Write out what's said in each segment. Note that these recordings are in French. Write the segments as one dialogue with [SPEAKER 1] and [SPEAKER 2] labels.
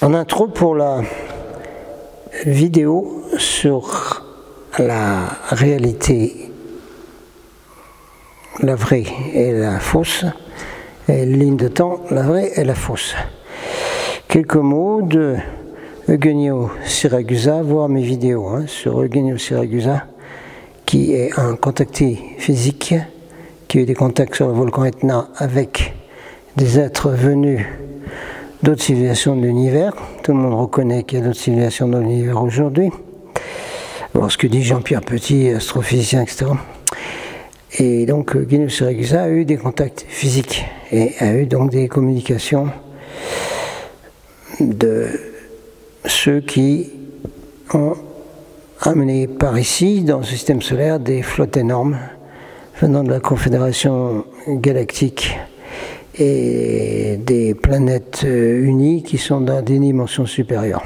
[SPEAKER 1] En intro pour la vidéo sur la réalité, la vraie et la fausse, et ligne de temps, la vraie et la fausse. Quelques mots de Eugenio Siragusa, voir mes vidéos sur Eugenio Siragusa, qui est un contacté physique, qui a eu des contacts sur le volcan Etna avec des êtres venus d'autres civilisations de l'univers. Tout le monde reconnaît qu'il y a d'autres civilisations dans l'univers aujourd'hui. Alors, ce que dit Jean-Pierre Petit, astrophysicien, etc. Et donc, Eugenio Siragusa a eu des contacts physiques et a eu donc des communications de ceux qui ont amené par ici, dans le système solaire, des flottes énormes venant de la Confédération galactique et des planètes unies qui sont dans des dimensions supérieures.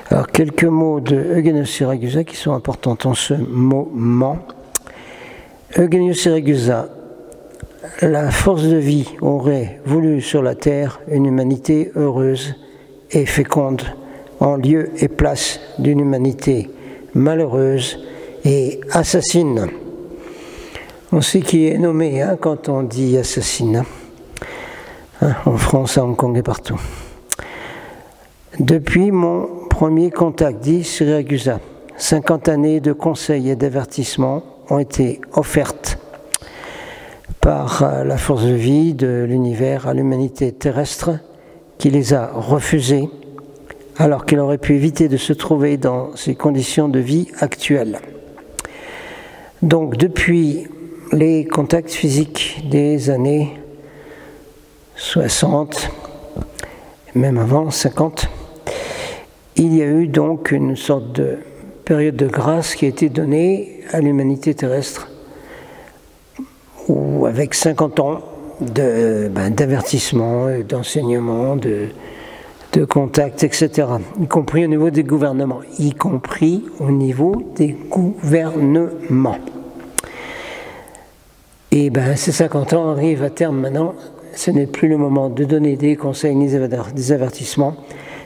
[SPEAKER 1] Alors, quelques mots de Eugenio Siragusa qui sont importants en ce moment. Eugenio Siragusa, la force de vie aurait voulu sur la Terre une humanité heureuse et féconde, en lieu et place d'une humanité malheureuse et assassine. On sait qui est nommé quand on dit assassine, en France, à Hong Kong et partout. Depuis mon premier contact, dit Siragusa, 50 années de conseils et d'avertissements ont été offertes par la force de vie de l'univers à l'humanité terrestre qui les a refusées alors qu'il aurait pu éviter de se trouver dans ces conditions de vie actuelles. Donc depuis les contacts physiques des années 60, même avant 50, il y a eu donc une sorte de période de grâce qui a été donnée à l'humanité terrestre, où avec 50 ans d'avertissement, d'enseignement, de contacts, etc., y compris au niveau des gouvernements, y compris au niveau des gouvernements. Et ces 50 ans arrivent à terme maintenant. Ce n'est plus le moment de donner des conseils ni des avertissements,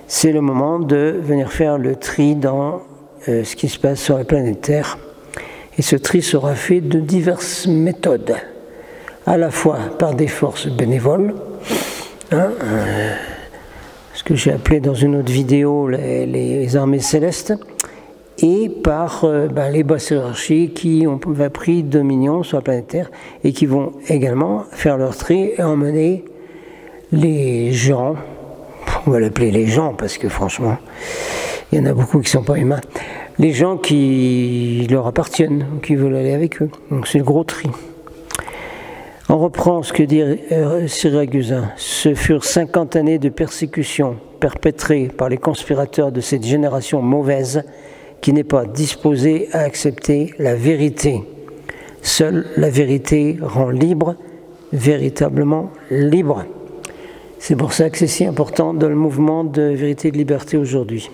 [SPEAKER 1] c'est le moment de venir faire le tri dans ce qui se passe sur la planète Terre. Et ce tri sera fait de diverses méthodes, à la fois par des forces bénévoles, ce que j'ai appelé dans une autre vidéo les armées célestes, et par les basses hiérarchies qui ont pris dominion sur la planète Terre et qui vont également faire leur tri et emmener les gens, on va l'appeler les gens parce que franchement il y en a beaucoup qui ne sont pas humains, les gens qui leur appartiennent, qui veulent aller avec eux. Donc c'est le gros tri. On reprend ce que dit Siragusa. Ce furent 50 années de persécution perpétrées par les conspirateurs de cette génération mauvaise qui n'est pas disposée à accepter la vérité. Seule la vérité rend libre, véritablement libre. C'est pour ça que c'est si important dans le mouvement de vérité et de liberté aujourd'hui.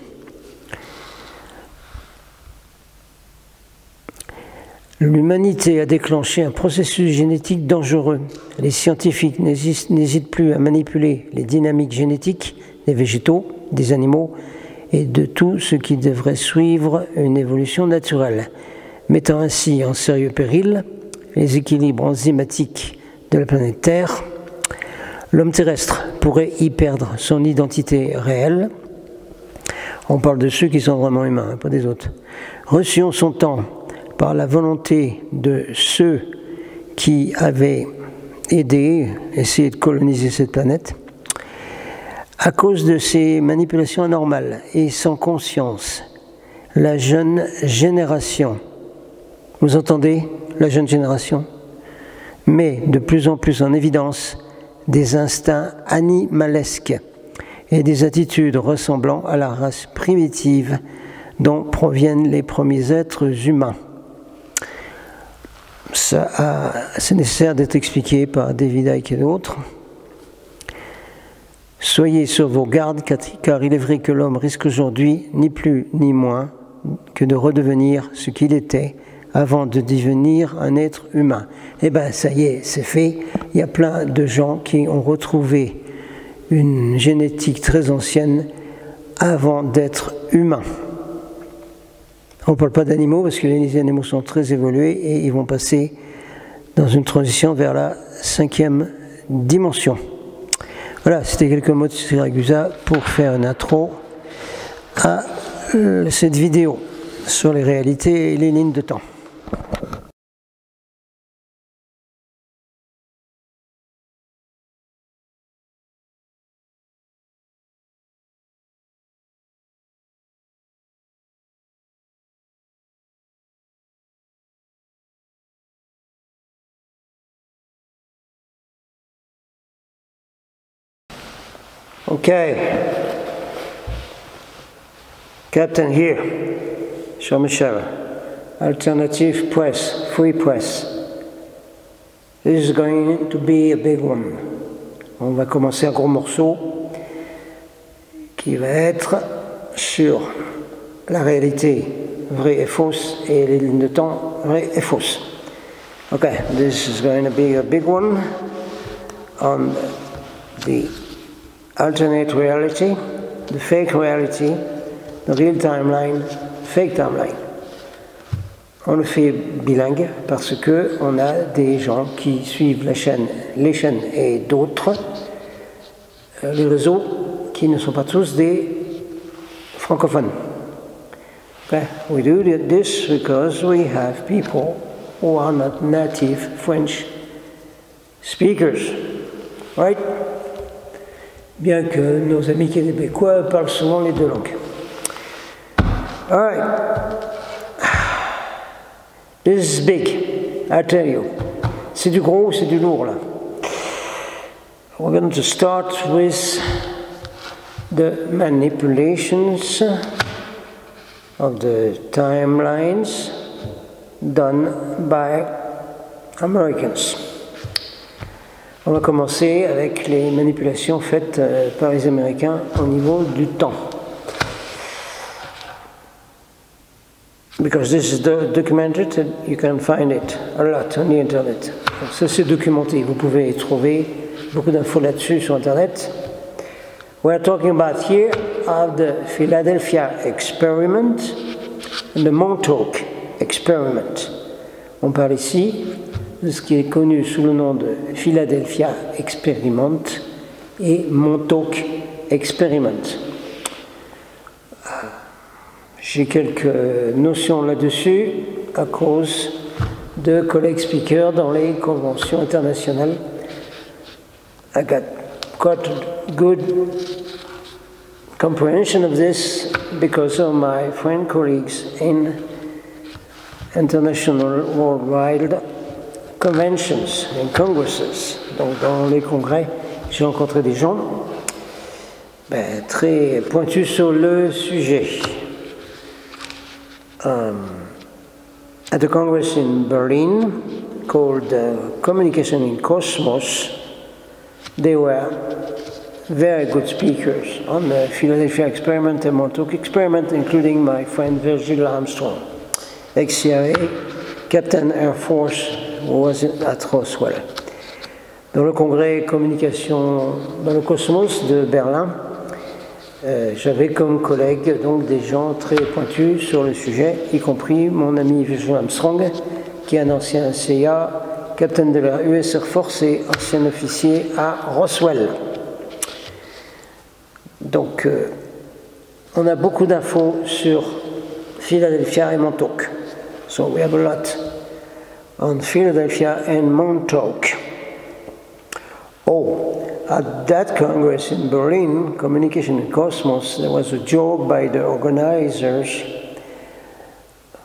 [SPEAKER 1] L'humanité a déclenché un processus génétique dangereux. Les scientifiques n'hésitent plus à manipuler les dynamiques génétiques des végétaux, des animaux et de tout ce qui devrait suivre une évolution naturelle, mettant ainsi en sérieux péril les équilibres enzymatiques de la planète Terre. L'homme terrestre pourrait y perdre son identité réelle. On parle de ceux qui sont vraiment humains, pas des autres. Reçu en son temps par la volonté de ceux qui avaient essayé de coloniser cette planète, à cause de ces manipulations anormales et sans conscience, la jeune génération, vous entendez, la jeune génération, met de plus en plus en évidence des instincts animalesques et des attitudes ressemblant à la race primitive dont proviennent les premiers êtres humains. C'est nécessaire d'être expliqué par David Icke et d'autres. Soyez sur vos gardes, car il est vrai que l'homme risque aujourd'hui, ni plus ni moins, que de redevenir ce qu'il était avant de devenir un être humain. Eh bien, ça y est, c'est fait. Il y a plein de gens qui ont retrouvé une génétique très ancienne avant d'être humain. On ne parle pas d'animaux parce que les animaux sont très évolués et ils vont passer dans une transition vers la 5e dimension. Voilà, c'était quelques mots de Siragusa pour faire une intro à cette vidéo sur les réalités et les lignes de temps. Okay, Captain here, Jean-Michel, Alternative Press, Free Press. This is going to be a big one. On va commencer un gros morceau qui va être sur la réalité vraie et fausse et les lignes de temps vraies et fausses. Okay, this is going to be a big one on the alternate reality, the fake reality, the real timeline, fake timeline. On le fait bilingue parce que on a des gens qui suivent les chaînes et d'autres, les réseaux qui ne sont pas tous des francophones. Okay. We do this because we have people who are not native French speakers, right? Bien que nos amis québécois parlent souvent les deux langues. All right. This is big, I tell you. C'est du gros, c'est du lourd, là. We're going to start with the manipulations of the timelines done by Americans. On va commencer avec les manipulations faites par les Américains au niveau du temps. Because this is documented, you can find it a lot on the internet. Donc ça c'est documenté, vous pouvez trouver beaucoup d'infos là-dessus sur internet. We're talking about here of the Philadelphia experiment and the Montauk experiment. On parle ici de ce qui est connu sous le nom de Philadelphia Experiment et Montauk Experiment. J'ai quelques notions là-dessus à cause de collègues speakers dans les conventions internationales. I got quite a good comprehension of this because of my friend colleagues in international worldwide conventions and congresses. Donc dans les congrès, j'ai rencontré des gens très pointus sur le sujet. At a congress in Berlin called Communication in Cosmos, they were very good speakers on the Philadelphia experiment and Montauk experiment, including my friend Virgil Armstrong, ex-CIA, Captain Air Force, who was at Roswell. Dans le congrès Communication dans le Cosmos de Berlin, j'avais comme collègue donc des gens très pointus sur le sujet, y compris mon ami Virgil Armstrong, qui est un ancien CIA, capitaine de la US Air Force et ancien officier à Roswell. Donc, on a beaucoup d'infos sur Philadelphia et Montauk. So we have a lot on Philadelphia and Montauk. Oh. At that Congress in Berlin, Communication in Cosmos, there was a joke by the organizers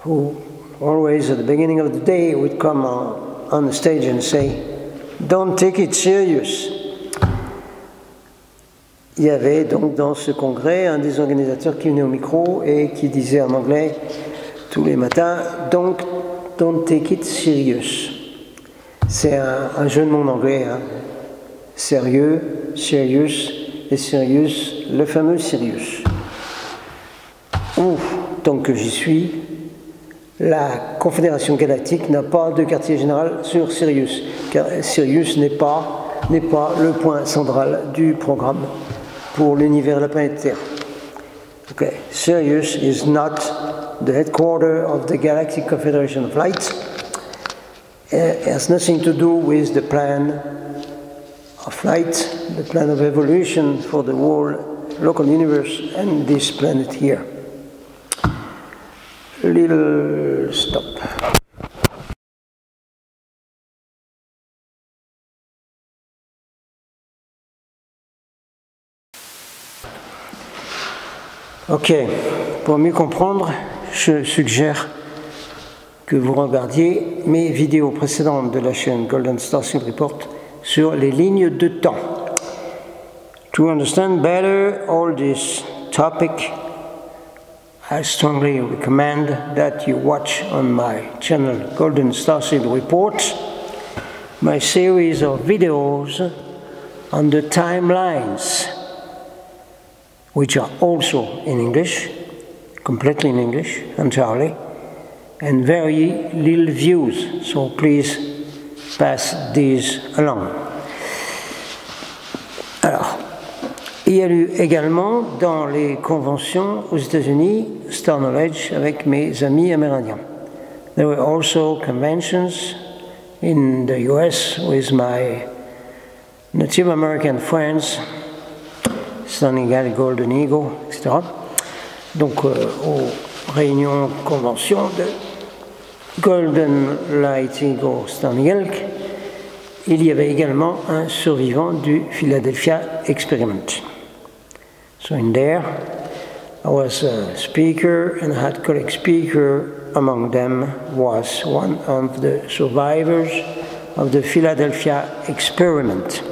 [SPEAKER 1] who always at the beginning of the day would come on the stage and say, "Don't take it serious." Il y avait donc dans ce congrès un des organisateurs qui venait au micro et qui disait en anglais tous les matins, "Don't take it serious." C'est un jeu de mots en anglais, hein. Sérieux, serious, et serious, le fameux Sirius. Ou, tant que j'y suis, la Confédération Galactique n'a pas de quartier général sur Sirius, car Sirius n'est pas n'est pas le point central du programme pour l'univers de la planète Terre. Okay. Sirius is not the headquarters of the Galactic Confederation of Light. It has nothing to do with the plan of light, the plan of evolution for the whole local universe and this planet here. Little stop. Ok, pour mieux comprendre, je suggère que vous regardiez mes vidéos précédentes de la chaîne Golden Starseed Report sur les lignes de temps. To understand better all this topic, I strongly recommend that you watch on my channel Golden Starseed Report my series of videos on the timelines, which are also in English, completely in English, entirely, and very little views, so please pass these along. Alors, il y a eu également dans les conventions aux États-Unis Star Knowledge avec mes amis amérindiens. There were also conventions in the US with my Native American friends, Star Eagle, Golden Eagle, etc. Donc aux réunions conventions de Golden Light Eagle, Star Eagle, il y avait également un survivant du Philadelphia Experiment. So in there, I was a speaker and had colleague speaker. Among them was one of the survivors of the Philadelphia Experiment.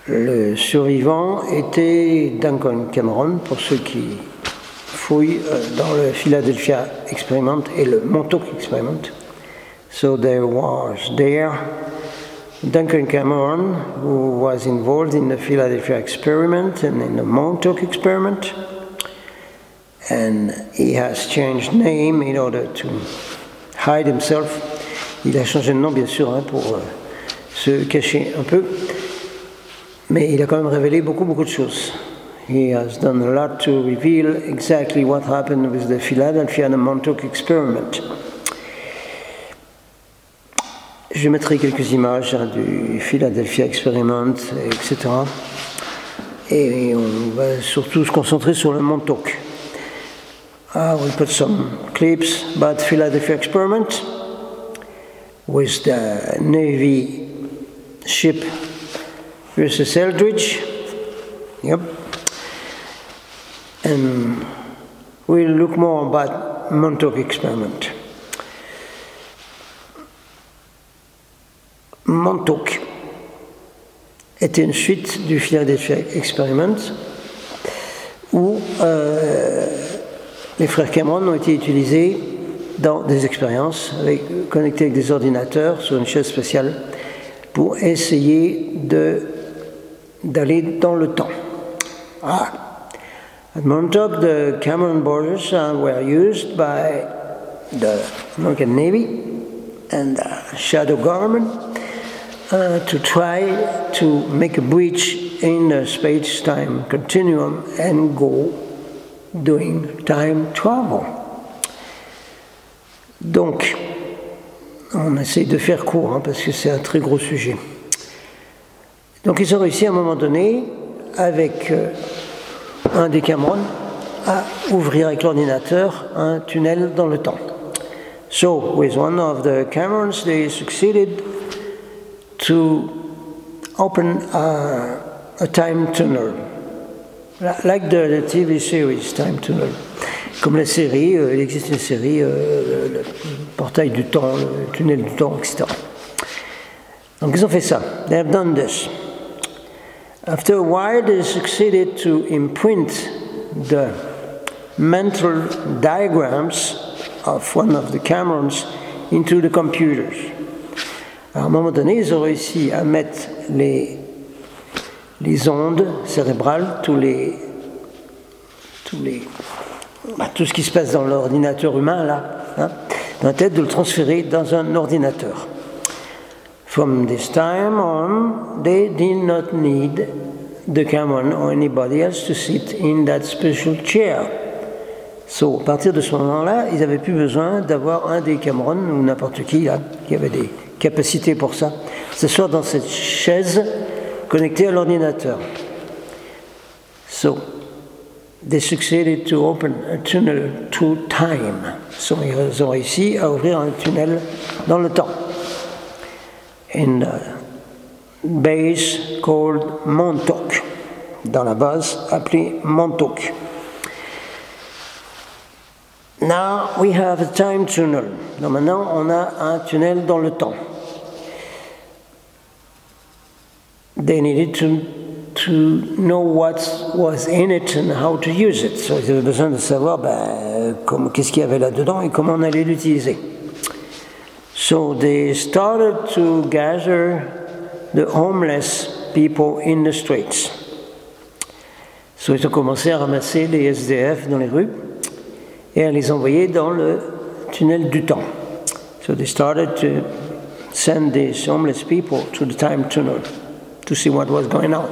[SPEAKER 1] Le survivant était Duncan Cameron, pour ceux qui fouillent dans le Philadelphia Experiment et le Montauk Experiment. So there was there Duncan Cameron, who was involved in the Philadelphia Experiment and in the Montauk Experiment, and he has changed name in order to hide himself. Il a changé de nom, bien sûr, pour se cacher un peu, mais il a quand même révélé beaucoup de choses. He has done a lot to reveal exactly what happened with the Philadelphia and the Montauk Experiment. Je mettrai quelques images du Philadelphia Experiment, etc. Et on va surtout se concentrer sur le Montauk. I will put some clips about Philadelphia Experiment with the Navy ship USS Eldridge. Yep. And we'll look more about Montauk Experiment. Montauk était une suite du Philadelphia Experiment où les frères Cameron ont été utilisés dans des expériences connectés avec des ordinateurs sur une chaise spatiale pour essayer d'aller dans le temps. At Montauk, the Cameron borders were used by the American Navy and the Shadow Government to try to make a breach in the space-time continuum and go doing time travel. Donc, on essaie de faire court parce que c'est un très gros sujet. Donc ils ont réussi à un moment donné, avec un des Cameron, à ouvrir avec l'ordinateur un tunnel dans le temps. So, with one of the Camerons, they succeeded to open a time tunnel, like the TV series Time Tunnel. Comme la série, il existe une série, le portail du temps, le tunnel du temps, etc. Donc ils ont fait ça. They have done this. After a while, they succeeded to imprint the mental diagrams of one of the Camerons into the computers. À un moment donné, ils ont réussi à mettre les ondes cérébrales, tout ce qui se passe dans l'ordinateur humain, là, dans la tête, de le transférer dans un ordinateur. From this time on, they did not need the Cameron or anybody else to sit in that special chair. So, à partir de ce moment-là, ils n'avaient plus besoin d'avoir un des Cameron ou n'importe qui là, qui avait des capacités pour ça, s'asseoir dans cette chaise connectée à l'ordinateur. So, they succeeded to open a tunnel through time. So, ils ont réussi à ouvrir un tunnel dans le temps. In a base called Montauk, dans la base appelée Montauk. Now we have a time tunnel. Donc maintenant on a un tunnel dans le temps. They needed to know what was in it and how to use it. So ils avaient besoin de savoir qu'est-ce qu'il y avait là-dedans et comment on allait l'utiliser. So they started to gather the homeless people in the streets. So ils ont commencé à ramasser les SDF dans les rues et à les envoyer dans le tunnel du temps. So they started to send these homeless people to the time tunnel to see what was going on.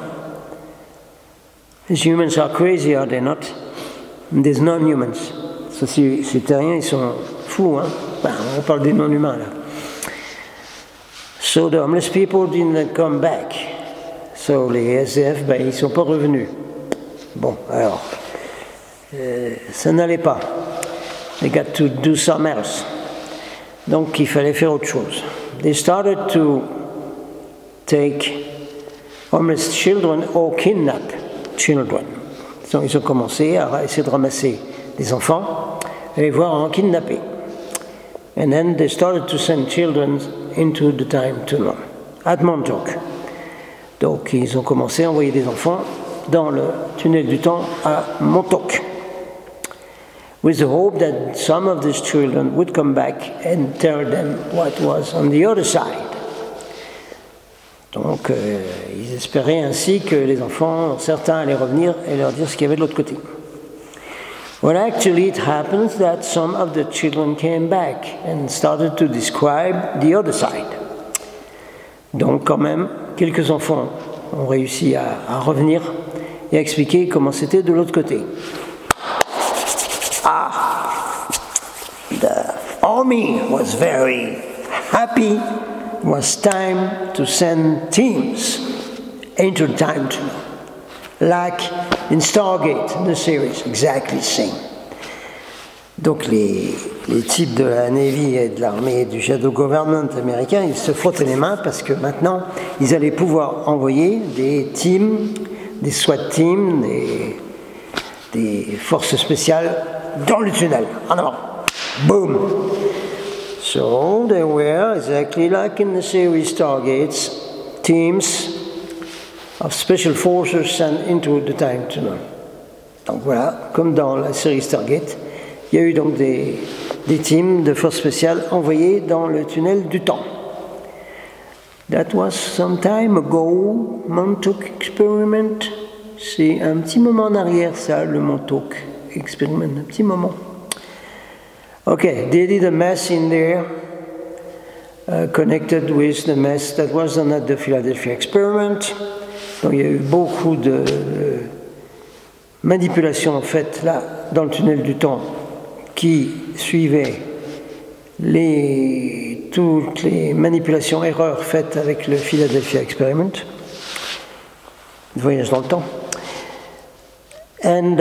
[SPEAKER 1] These humans are crazy, are they not? And there's non-humans. So ces terriens, ils sont fous, hein? On parle des non-humains là. So the homeless people didn't come back. So les SDF, ils ne sont pas revenus. Bon, alors, ça n'allait pas. They got to do something else. Donc il fallait faire autre chose. They started to take homeless children or kidnap children. Donc ils ont commencé à essayer de ramasser des enfants et les voir en kidnapper. And then they started to send children into the time tunnel at Montauk. Donc ils ont commencé à envoyer des enfants dans le tunnel du temps à Montauk, with the hope that some of these children would come back and tell them what was on the other side. Donc ils espéraient ainsi que les enfants, certains allaient revenir et leur dire ce qu'il y avait de l'autre côté. Well, actually, it happens that some of the children came back and started to describe the other side. Donc, quand même, quelques enfants ont réussi à revenir et à expliquer comment c'était de l'autre côté. The army was very happy. It was time to send teams into the time tunnel. Like in Stargate, the series, exactly the same. Donc les types de la Navy et de l'armée et du Shadow Government américain, ils se frottaient les mains parce que maintenant, ils allaient pouvoir envoyer des teams, des SWAT teams, des forces spéciales dans le tunnel, en avant. Boom! So they were, exactly like in the series Stargates, teams of special forces sent into the time tunnel. Donc voilà, comme dans la série Stargate, il y a eu donc des teams de forces spéciales envoyées dans le tunnel du temps. That was some time ago, Montauk Experiment. C'est un petit moment en arrière, ça, le Montauk Experiment, un petit moment. Okay, they did a mess in there, connected with the mess that was done at the Philadelphia Experiment. Donc il y a eu beaucoup de manipulations faites là, dans le tunnel du temps, qui suivaient toutes les manipulations, erreurs faites avec le Philadelphia Experiment, le voyage dans le temps. And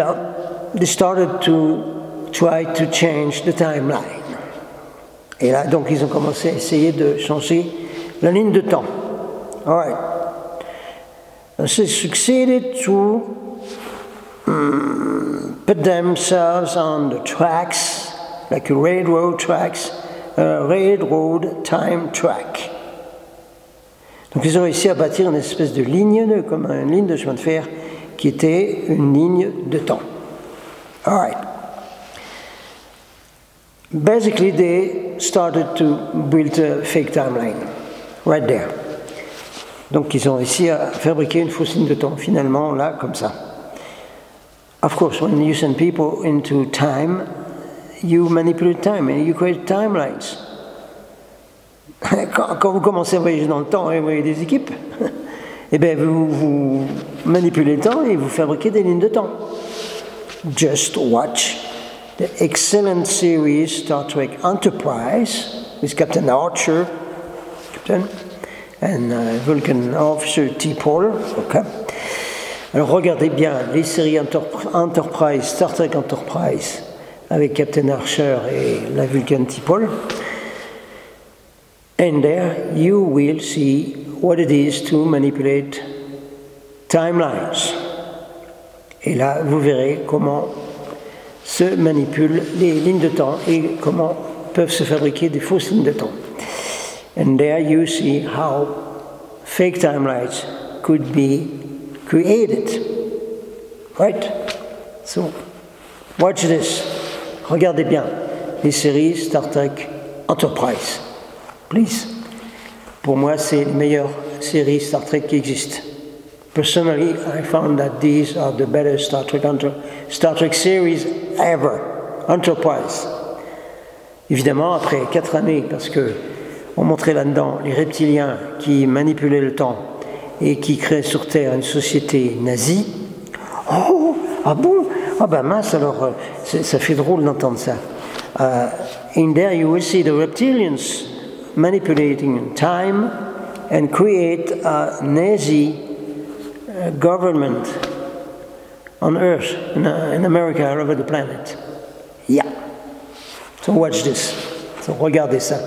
[SPEAKER 1] they started to try to change the timeline. Et là, donc, ils ont commencé à essayer de changer la ligne de temps. All right. They succeeded to put themselves on the tracks, like railroad tracks, railroad time track. Donc ils ont réussi à bâtir une espèce de ligne, comme une ligne de chemin de fer, qui était une ligne de temps. All right. Basically, they started to build a fake timeline, right there. Donc ils ont réussi à fabriquer une fausse ligne de temps, finalement, là, comme ça. Of course, when you send people into time, you manipulate time and you create timelines. Quand vous commencez à voyager dans le temps et vous voyez des équipes, eh bien vous manipulez le temps et vous fabriquez des lignes de temps. Just watch the excellent series Star Trek Enterprise with Captain Archer, and Vulcan Officer T-Paul. Okay. Alors regardez bien les séries Enterprise, Star Trek Enterprise avec Captain Archer et la Vulcan T-Paul. And there you will see what it is to manipulate timelines. Et là, vous verrez comment se manipulent les lignes de temps et comment peuvent se fabriquer des fausses lignes de temps. And there you see how fake timelines could be created. Right? So, watch this. Regardez bien les séries Star Trek Enterprise. Please. Pour moi, c'est les meilleures séries Star Trek qui existent. Personally, I found that these are the better Star Trek series ever. Enterprise. Évidemment, après 4 années, parce que on montrait là-dedans les reptiliens qui manipulaient le temps et qui créaient sur Terre une société nazie. Oh, ah bon? Ah ben mince, alors ça fait drôle d'entendre ça. In there you will see the reptilians manipulating time and create a Nazi government on Earth, in America, all over the planet. Yeah. So watch this. So regardez ça.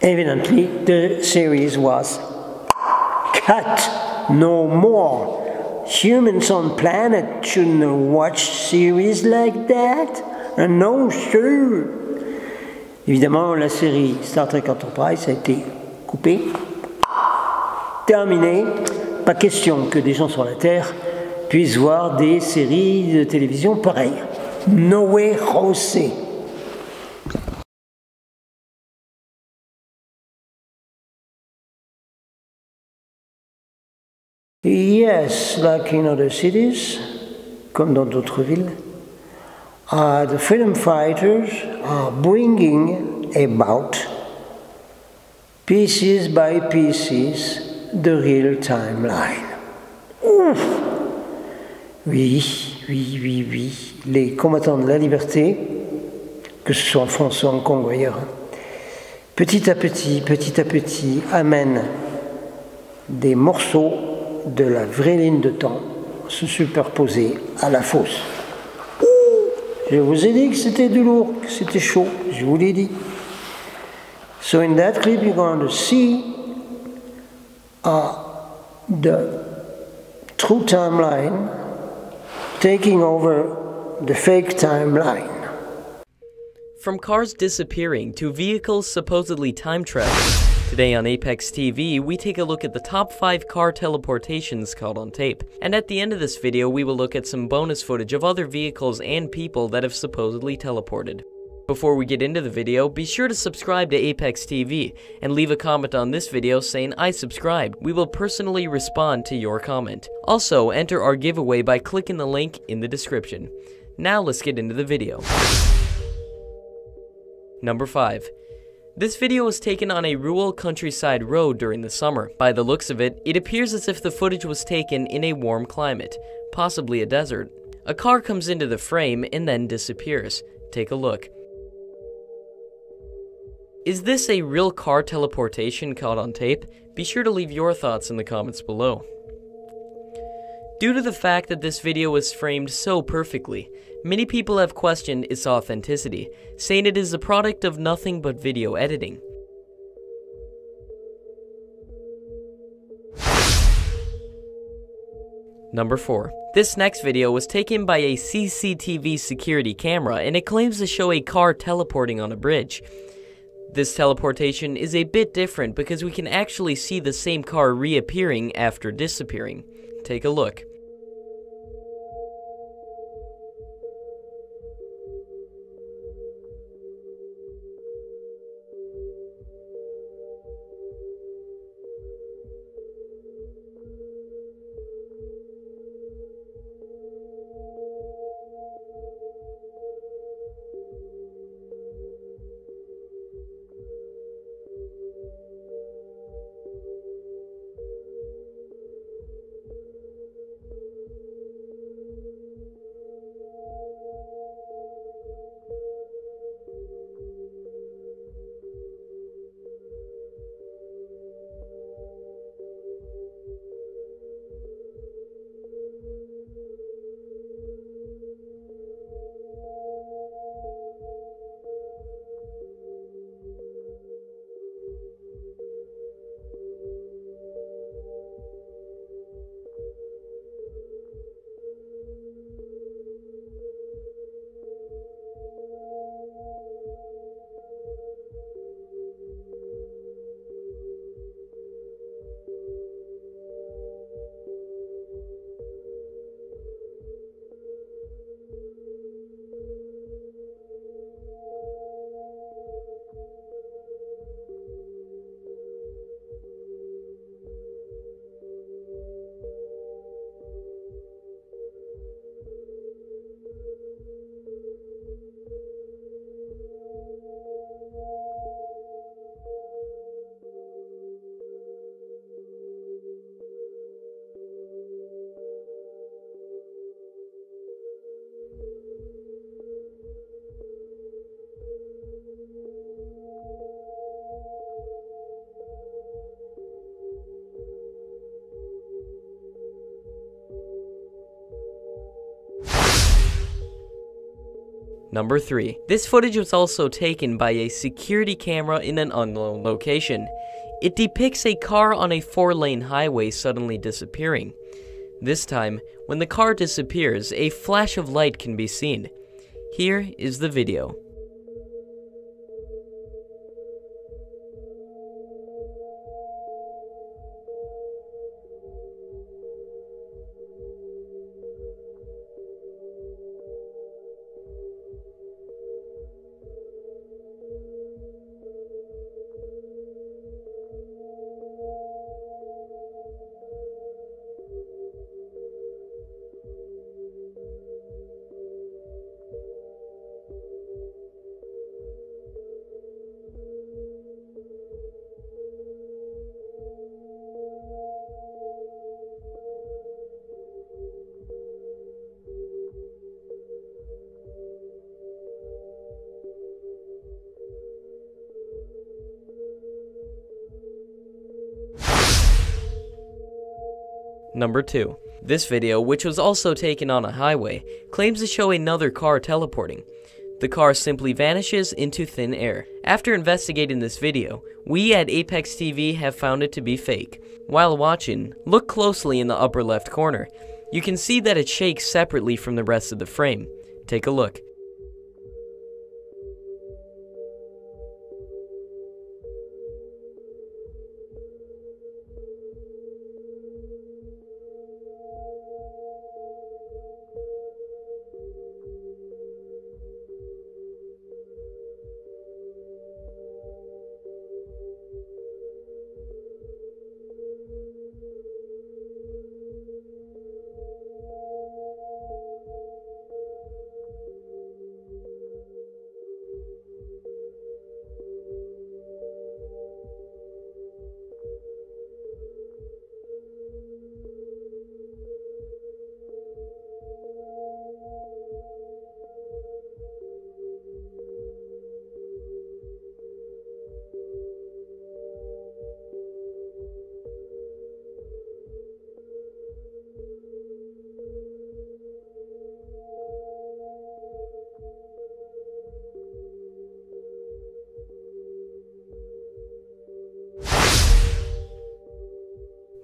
[SPEAKER 1] Evidently, the series was cut. No more. Humans on planet shouldn't watch series like that. No, sir. Évidemment, la série Star Trek Enterprise a été coupée, terminée. Pas question que des gens sur la Terre puissent voir des séries de télévision pareilles. No way, José. Yes, like in other cities, comme dans d'autres villes, the freedom fighters are bringing about, pieces by pieces, the real timeline. Ouf. Oui, les combattants de la liberté, que ce soit en France ou en Hong Kong ou ailleurs, petit à petit, amènent des morceaux de la vraie ligne de temps se superposer à la fausse. Ouh, je vous ai dit que c'était du lourd, que c'était chaud, je vous l'ai dit. So in that clip you're going to see the true timeline taking over the fake timeline.
[SPEAKER 2] From cars disappearing to vehicles supposedly time traveling, today on Apex TV, we take a look at the top 5 car teleportations caught on tape. And at the end of this video, we will look at some bonus footage of other vehicles and people that have supposedly teleported. Before we get into the video, be sure to subscribe to Apex TV and leave a comment on this video saying I subscribed. We will personally respond to your comment. Also, enter our giveaway by clicking the link in the description. Now let's get into the video. Number 5. This video was taken on a rural countryside road during the summer. By the looks of it, it appears as if the footage was taken in a warm climate, possibly a desert. A car comes into the frame and then disappears. Take a look. Is this a real car teleportation caught on tape? Be sure to leave your thoughts in the comments below. Due to the fact that this video was framed so perfectly, many people have questioned its authenticity, saying it is a product of nothing but video editing. Number 4. This next video was taken by a CCTV security camera and it claims to show a car teleporting on a bridge. This teleportation is a bit different because we can actually see the same car reappearing after disappearing. Take a look. Number 3. This footage was also taken by a security camera in an unknown location. It depicts a car on a 4-lane highway suddenly disappearing. This time, when the car disappears, a flash of light can be seen. Here is the video. Number 2. This video, which was also taken on a highway, claims to show another car teleporting. The car simply vanishes into thin air. After investigating this video, we at Apex TV have found it to be fake. While watching, look closely in the upper left corner. You can see that it shakes separately from the rest of the frame. Take a look.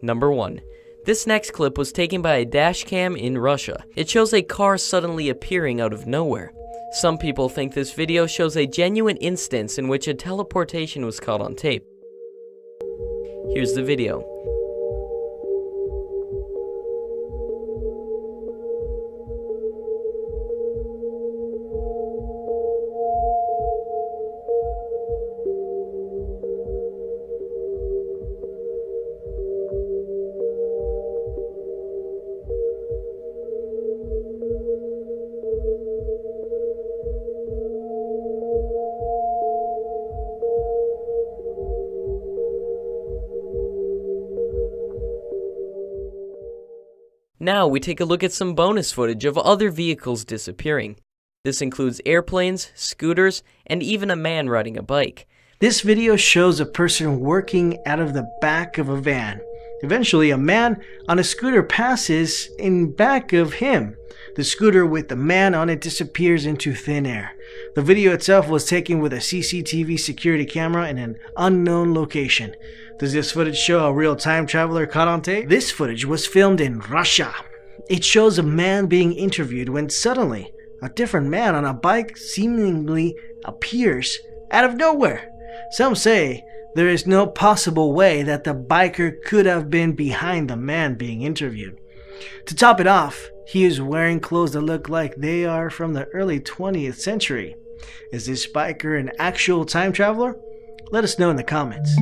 [SPEAKER 2] Number 1. This next clip was taken by a dash cam in Russia. It shows a car suddenly appearing out of nowhere. Some people think this video shows a genuine instance in which a teleportation was caught on tape. Here's the video. Now we take a look at some bonus footage of other vehicles disappearing. This includes airplanes, scooters, and even a man riding a bike.
[SPEAKER 3] This video shows a person working out of the back of a van. Eventually, a man on a scooter passes in back of him. The scooter with the man on it disappears into thin air. The video itself was taken with a CCTV security camera in an unknown location. Does this footage show a real time traveler caught on tape? This footage was filmed in Russia. It shows a man being interviewed when suddenly a different man on a bike seemingly appears out of nowhere. Some say there is no possible way that the biker could have been behind the man being interviewed. To top it off, he is wearing clothes that look like they are from the early 20th century. Is this biker an actual time traveler? Let us know in the comments.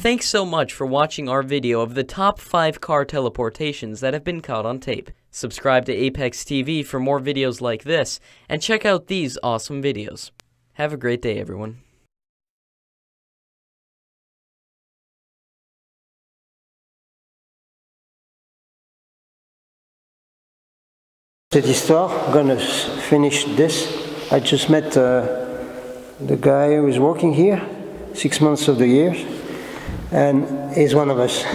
[SPEAKER 2] Thanks so much for watching our video of the top 5 car teleportations that have been caught on tape. Subscribe to Apex TV for more videos like this, and check out these awesome videos. Have a great day, everyone.
[SPEAKER 1] Cette histoire, I'm gonna finish this. I just met the guy who is working here 6 months of the year, and he's one of us.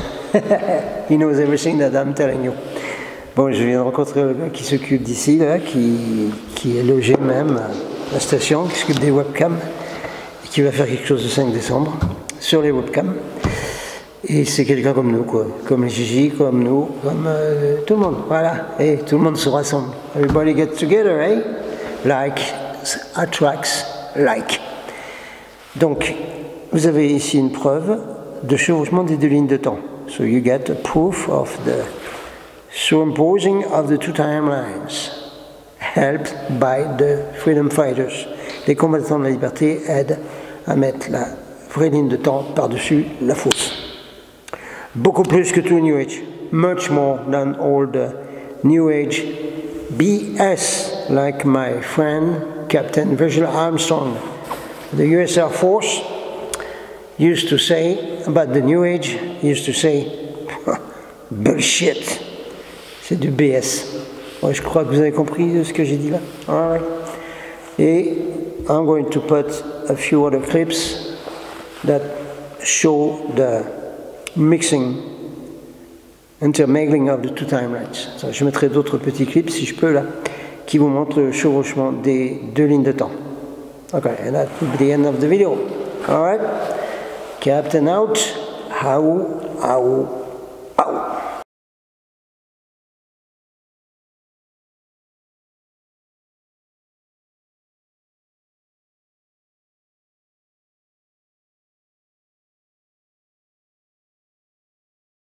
[SPEAKER 1] He knows everything that I'm telling you. Bon, je viens de rencontrer le gars qui s'occupe d'ici, là, qui est logé même à la station, qui s'occupe des webcams, et qui va faire quelque chose le 5 décembre sur les webcams. Et c'est quelqu'un comme nous, quoi. Comme les Gigi, comme nous, comme tout le monde. Voilà. Et tout le monde se rassemble. Everybody get together, eh? Like attracts like. Donc, vous avez ici une preuve de chevauchement des deux lignes de temps. So you get a proof of the superimposing of the two timelines, helped by the freedom fighters. Les combattants de la liberté aident à mettre la vraie ligne de temps par-dessus la fausse. Beaucoup plus que tout New Age, much more than all the New Age BS, like my friend Captain Virgil Armstrong, the US Air Force, used to say about the New Age, used to say, bullshit, c'est du BS. Ouais, je crois que vous avez compris ce que j'ai dit là. All right. Et I'm going to put a few other clips that show the mixing, intermingling of the two timelines. Je mettrai d'autres petits clips, si je peux, là, qui vous montrent le chevauchement des deux lignes de temps. Okay, and that will be the end of the video. All right? Captain out. How, out.